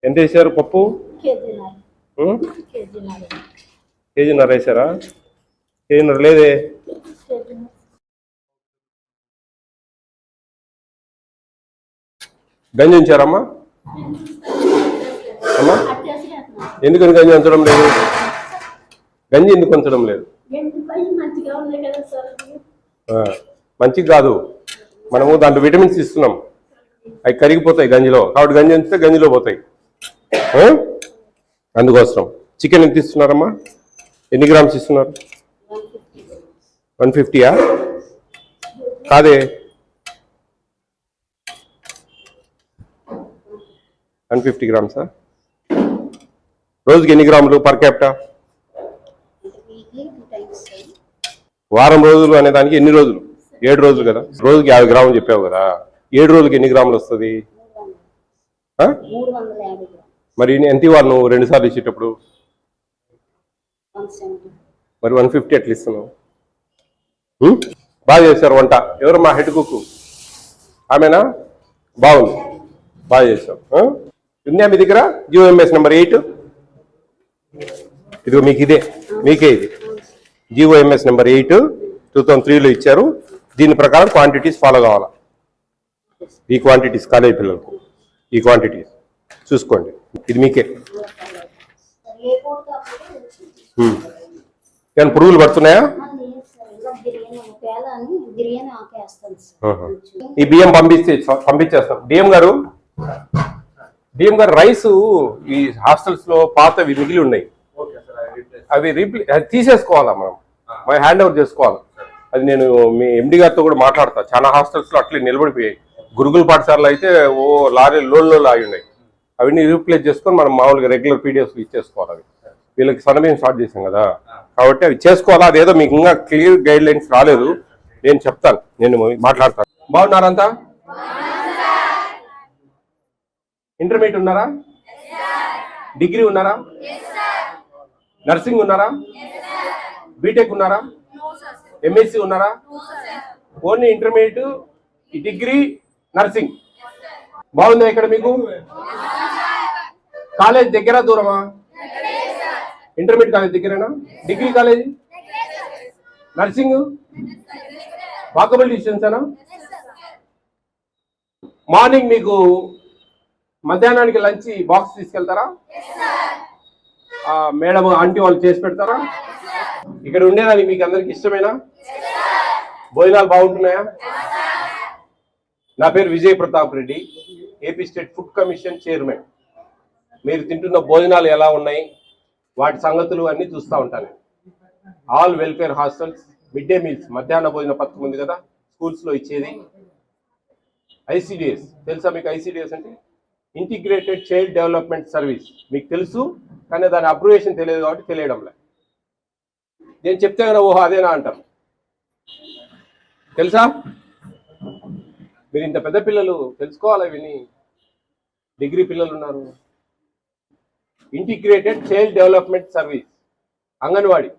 ఎంత వేసారు పప్పు? కేజీన్నర వేసారా? కేజీన్నర లేదే. గంజి ఉంచారమ్మా? అమ్మా ఎందుకని గంజి ఉంచడం లేదు? గంజి ఎందుకు ఉంచడం లేదు? మంచిది కాదు, మనము దాంట్లో విటమిన్స్ ఇస్తున్నాం, అవి కరిగిపోతాయి గంజిలో, కాబట్టి గంజి ఉంచితే గంజిలో పోతాయి. అందుకోసం చికెన్ ఎంత ఇస్తున్నారమ్మా? ఎన్ని గ్రామ్స్ ఇస్తున్నారు? 150యా? కాదే, 150 గ్రామ్సా? రోజుకి ఎన్ని గ్రాములు పర్ క్యాపిటా? వారం రోజులు అనే దానికి ఎన్ని రోజులు? 7 రోజులు కదా. రోజుకి 50 గ్రాములు చెప్పావు కదా, 7 రోజులకి ఎన్ని గ్రాములు వస్తుంది? మరి ఎంత ఇవ్వాలి నువ్వు 2 సార్లు ఇచ్చేటప్పుడు? మరి 150 ఎట్లా ఇస్తున్నావు? బాగా చేశారు వంట. ఎవరు మా హెడ్ కుక్? ఆమెనా? బాగుంది, బాగా చేశాం. ఉందా మీ దగ్గర GOMS నెంబర్ 8? ఇదిగో మీకు ఇదే, మీకే ఇది GOMS నెంబర్ 8 2003లో ఇచ్చారు. దీని ప్రకారం క్వాంటిటీస్ ఫాలో కావాలా. ఈ క్వాంటిటీస్ కాలేజీ పిల్లలకు ఈ క్వాంటిటీస్ చూసుకోండి. ఇది మీకే. ఏమైనా పురుగులు పడుతున్నాయా? ఈ బియ్యం పంపించేస్తాం. డిఎం గారు రైస్ ఈ హాస్టల్స్ లో పాతవి మిగిలి ఉన్నాయి, అవి తీసేసుకోవాలా, మనం హ్యాండ్ ఓవర్ చేసుకోవాలి. అది నేను మీ ఎండి గారితో కూడా మాట్లాడతా. చాలా హాస్టల్స్ లో అట్లే నిలబడిపోయాయి. గురుకుల పాఠశాలలో అయితే లారీ లోన్లో ఆగి ఉన్నాయి. అవన్నీ రీప్లేస్ చేసుకొని మనం మామూలుగా రెగ్యులర్ పీడిఎఫ్ ఇచ్చేసుకోవాలి. అవి వీళ్ళకి సన్నబియ్యం స్టార్ట్ చేశాం కదా, కాబట్టి అవి చేసుకోవాలా. అదేదో మీకు ఇంకా క్లియర్ గైడ్ లైన్స్ రాలేదు, నేను చెప్తాను, నేను మాట్లాడతాను. బాగున్నారంతా? ఇంటర్మీడియట్ ఉన్నారా? డిగ్రీ ఉన్నారా? నర్సింగ్ ఉన్నారా? బీటెక్ ఉన్నారా? MSc ఉన్నారా? Only intermediate, degree, nursing. బాగుందా ఇక్కడ మీకు? కాలేజ్ దగ్గర దూరమా? ఇంటర్మీడియట్ కాలేజ్ దగ్గరేనా? డిగ్రీ కాలేజ్, నర్సింగ్ వాకబుల్ డిస్టెన్సేనా? మార్నింగ్ మీకు మధ్యాహ్నానికి లంచ్ బాక్స్ తీసుకెళ్తారా? మేడం ఆంటీ వాళ్ళు చేసి పెడతారా? ఇక్కడ ఉండేదానికి మీకు అందరికి ఇష్టమేనా? భోజనాలు బాగుంటున్నాయా? నా పేరు Vijay Pratap Reddy, AP state food commission chairman. మీరు తింటున్న భోజనాలు ఎలా ఉన్నాయి, వాటి సంగతులు అన్నీ చూస్తూ ఉంటాను. All welfare hostels mid day meals, మధ్యాహ్న భోజన పథకం ఉంది కదా స్కూల్స్లో ఇచ్చేది. ICDS తెలుసా మీకు? ICDS అంటే ఇంటిగ్రేటెడ్ చైల్డ్ డెవలప్మెంట్ సర్వీస్. మీకు తెలుసు, కానీ దాని అబ్రివేషన్ తెలియదు కాబట్టి తెలియడంలే. నేను చెప్తే కదా ఓహో అదేనా అంటారు. తెలుసా? మీరు ఇంత పెద్ద పిల్లలు తెలుసుకోవాలి విని. డిగ్రీ పిల్లలు ఉన్నారు. Integrated child development service, anganwadi,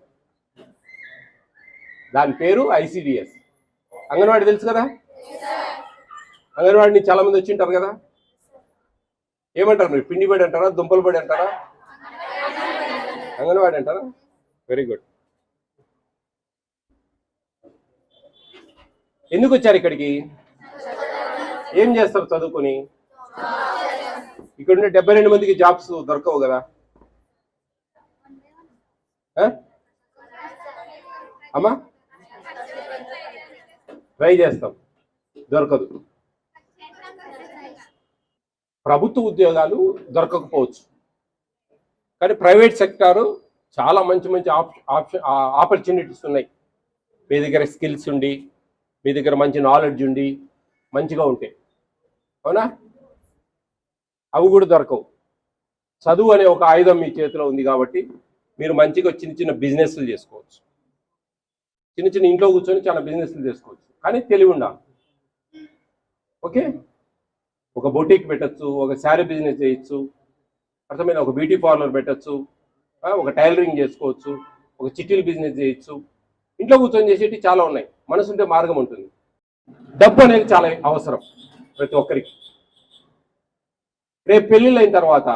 దాని పేరు ICDS. అంగన్వాడీ తెలుసు కదా? అంగన్వాడీ చాలా మంది వచ్చి ఉంటారు కదా. ఏమంటారు మీరు? పిండి బడి అంటారా, దుంపల బడి అంటారా, అంగన్వాడీ అంటారా? Very good. ఎందుకు వచ్చారు ఇక్కడికి? ఏం చేస్తారు చదువుకొని? ఇక్కడ ఉండే 72 మందికి జాబ్స్ దొరకవు కదా. అమ్మా ట్రై చేస్తాం, దొరకదు. ప్రభుత్వ ఉద్యోగాలు దొరకకపోవచ్చు, కానీ ప్రైవేట్ సెక్టారు చాలా మంచి మంచి ఆపర్చునిటీస్ ఉన్నాయి. మీ దగ్గర స్కిల్స్ ఉండి, మీ దగ్గర మంచి నాలెడ్జ్ ఉండి, మంచిగా ఉంటే, అవునా? అవి కూడా దొరకవు. చదువు అనే ఒక ఆయుధం మీ చేతిలో ఉంది కాబట్టి మీరు మంచిగా చిన్న చిన్న బిజినెస్లు చేసుకోవచ్చు. చిన్న చిన్న ఇంట్లో కూర్చొని చాలా బిజినెస్లు చేసుకోవచ్చు, కానీ తెలివి ఉండాలి. ఓకే, ఒక బొటీక్ పెట్టచ్చు, ఒక శారీ బిజినెస్ చేయొచ్చు, అర్థమైన ఒక బ్యూటీ పార్లర్ పెట్టచ్చు, ఒక టైలరింగ్ చేసుకోవచ్చు, ఒక చిట్టీలు బిజినెస్ చేయొచ్చు. ఇంట్లో కూర్చొని చేసేవి చాలా ఉన్నాయి. మనసుంటే మార్గం ఉంటుంది. డబ్బు అనేది చాలా అవసరం ప్రతి ఒక్కరికి. రేపు పెళ్ళిళ్ళు అయిన తర్వాత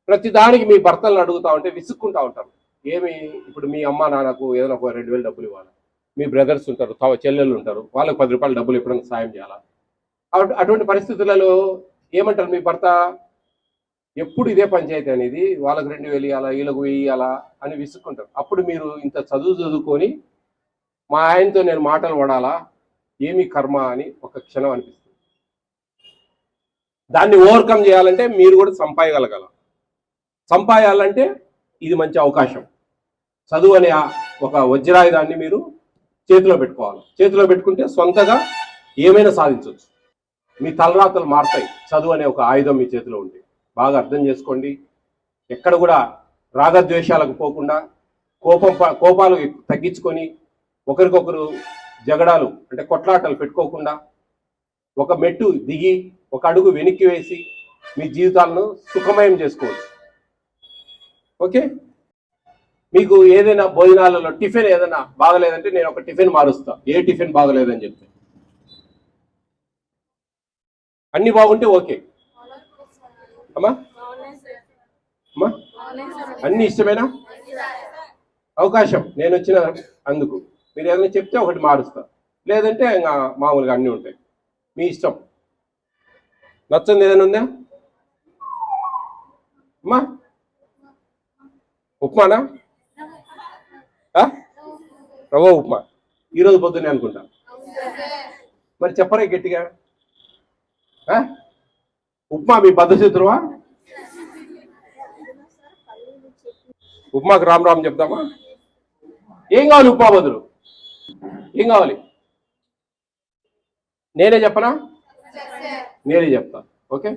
ప్రతి దానికి మీ భర్తలను అడుగుతా ఉంటే విసుక్కుంటా ఉంటారు. ఏమి ఇప్పుడు మీ అమ్మ నాన్నకు ఏదైనా ఒక 2,000 డబ్బులు ఇవ్వాలి, మీ బ్రదర్స్ ఉంటారు, చెల్లెళ్ళు ఉంటారు, వాళ్ళకి 10 రూపాయలు డబ్బులు ఎప్పుడైనా సాయం చేయాలా? అటువంటి పరిస్థితులలో ఏమంటారు మీ భర్త? ఎప్పుడు ఇదే పంచాయతీ అనేది, వాళ్ళకి 2,000 ఇవ్వాలా, వీళ్ళకు 1,000 ఇవ్వాలా అని విసుక్కుంటారు. అప్పుడు మీరు ఇంత చదువుకొని మా ఆయనతో నేను మాటలు పడాలా, ఏమి కర్మ అని ఒక క్షణం అనిపిస్తుంది. దాన్ని ఓవర్కమ్ చేయాలంటే మీరు కూడా సంపాయాలంటే ఇది మంచి అవకాశం. చదువు అనే ఒక వజ్రాయుధాన్ని మీరు చేతిలో పెట్టుకోవాలి. చేతిలో పెట్టుకుంటే సొంతగా ఏమైనా సాధించవచ్చు. మీ తలరాతలు మారుతాయి చదువు అనే ఒక ఆయుధం మీ చేతిలో ఉంటే. బాగా అర్థం చేసుకోండి. ఎక్కడ కూడా రాగద్వేషాలకు పోకుండా కోపాలు తగ్గించుకొని ఒకరికొకరు జగడాలు అంటే కొట్లాటలు పెట్టుకోకుండా ఒక మెట్టు దిగి ఒక అడుగు వెనక్కి వేసి మీ జీవితాలను సుఖమయం చేసుకోవచ్చు. ఓకే, మీకు ఏదైనా భోజనాలలో టిఫిన్ ఏదైనా బాగలేదంటే నేను ఒక టిఫిన్ మారుస్తా. ఏ టిఫిన్ బాగలేదని చెప్తే అన్ని బాగుంటే ఓకే అమ్మా అమ్మా అన్ని ఇష్టమేనా? అవకాశం నేను వచ్చిన అందుకు మీరు ఏదైనా చెప్తే ఒకటి మారుస్తా, లేదంటే ఇంకా మామూలుగా అన్నీ ఉంటాయి. మీ ఇష్టం. నచ్చంది ఏదైనా ఉందా అమ్మా? ఉప్మానా? రవ్వ ఉప్మా ఈరోజు పొద్దున్నే అనుకుంటా. మరి చెప్పరే గట్టిగా. ఉప్మా మీ పద్ధతిరువా? ఉప్మాకు రామ్ రామ్ చెప్తామా? ఏం కావాలి ఉప్మా బదులు? ఏం కావాలి నేనే చెప్పనా? నేనే చెప్తా. Okay,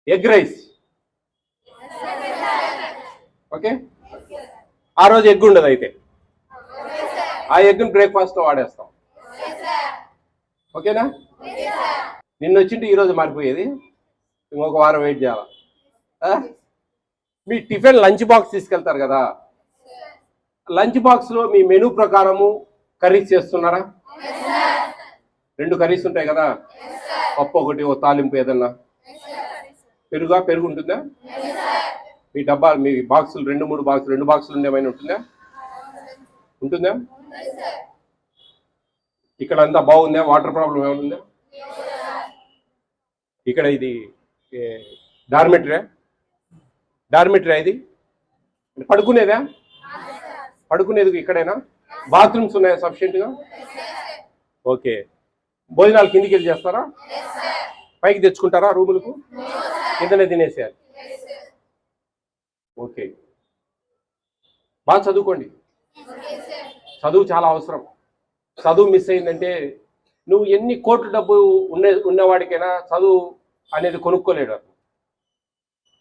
egg rice. ఓకే, ఆ రోజు ఎగ్ ఉండదు, అయితే ఆ ఎగ్ని బ్రేక్ఫాస్ట్లో వాడేస్తాం. ఓకేనా? నిన్న వచ్చింటే ఈరోజు మారిపోయేది, ఇంకొక వారం వెయిట్ చేయాలా? మీ టిఫిన్ లంచ్ బాక్స్ తీసుకెళ్తారు కదా, లంచ్ బాక్స్లో మీ మెనూ ప్రకారము కర్రీస్ చేస్తున్నారా? 2 కర్రీస్ ఉంటాయి కదా, పప్పు ఒకటి, ఓ తాలింపు ఏదన్నా. పెరుగు ఉంటుందా? మీ డబ్బా మీ బాక్సులు 2-3 బాక్సులు 2 బాక్సులు ఏమైనా ఉంటుందా? ఇక్కడ అంతా బాగుందా? వాటర్ ప్రాబ్లం ఏమైనా ఉందా? ఇక్కడ ఇది డార్మెటరీ ఇది పడుకునేది ఇక్కడేనా? బాత్రూమ్స్ ఉన్నాయా సఫిషియెంట్గా? ఓకే, భోజనాలు కిందికి వెళ్ళి చేస్తారా? పైకి తెచ్చుకుంటారా రూములకు? కిందనే తినేసేయాలి. ఓకే, బాగా చదువుకోండి. చదువు చాలా అవసరం. చదువు మిస్ అయిందంటే నువ్వు ఎన్ని కోట్ల డబ్బు ఉన్నవాడికైనా చదువు అనేది కొనుక్కోలేడు.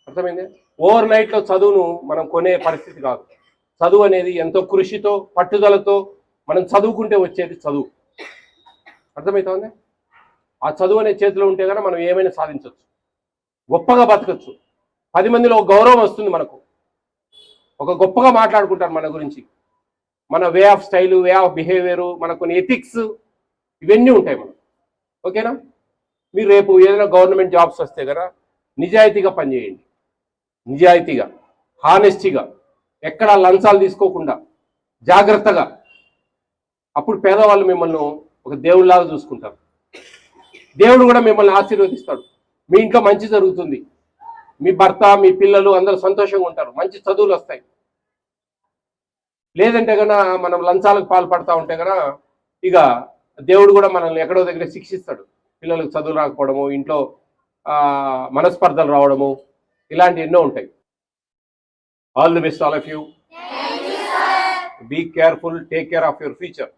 అర్థమైంది? ఓవర్ నైట్లో చదువును మనం కొనే పరిస్థితి కాదు. చదువు అనేది ఎంతో కృషితో పట్టుదలతో మనం చదువుకుంటే వచ్చేది చదువు. అర్థమవుతుంది? ఆ చదువు అనే చేతిలో ఉంటే కనుక మనం ఏమైనా సాధించవచ్చు, గొప్పగా బతకచ్చు. 10 మందిలో ఒక గౌరవం వస్తుంది, మనకు ఒక గొప్పగా మాట్లాడుకుంటారు మన గురించి. మన way of style, way of behaviour, మన కొన్ని ఎథిక్స్ ఇవన్నీ ఉంటాయి మనం. ఓకేనా? మీరు రేపు ఏదైనా గవర్నమెంట్ జాబ్స్ వస్తే కదా నిజాయితీగా పనిచేయండి. నిజాయితీగా, హానెస్టీగా, ఎక్కడ లంచాలు తీసుకోకుండా జాగ్రత్తగా. అప్పుడు పేదవాళ్ళు మిమ్మల్ని ఒక దేవుళ్ళలాగా చూసుకుంటారు. దేవుడు కూడా మిమ్మల్ని ఆశీర్వదిస్తాడు. మీ ఇంట్లో మంచి జరుగుతుంది. మీ భర్త, మీ పిల్లలు అందరూ సంతోషంగా ఉంటారు. మంచి చదువులు వస్తాయి. లేదంటే కన్నా మనం లంచాలకు పాల్పడతా ఉంటే కన్నా ఇక దేవుడు కూడా మనల్ని ఎక్కడో దగ్గర శిక్షిస్తాడు. పిల్లలకు చదువు రాకపోవడము, ఇంట్లో మనస్పర్ధలు రావడము, ఇలాంటి ఎన్నో ఉంటాయి. All the best all of you. Be careful, take care of your future.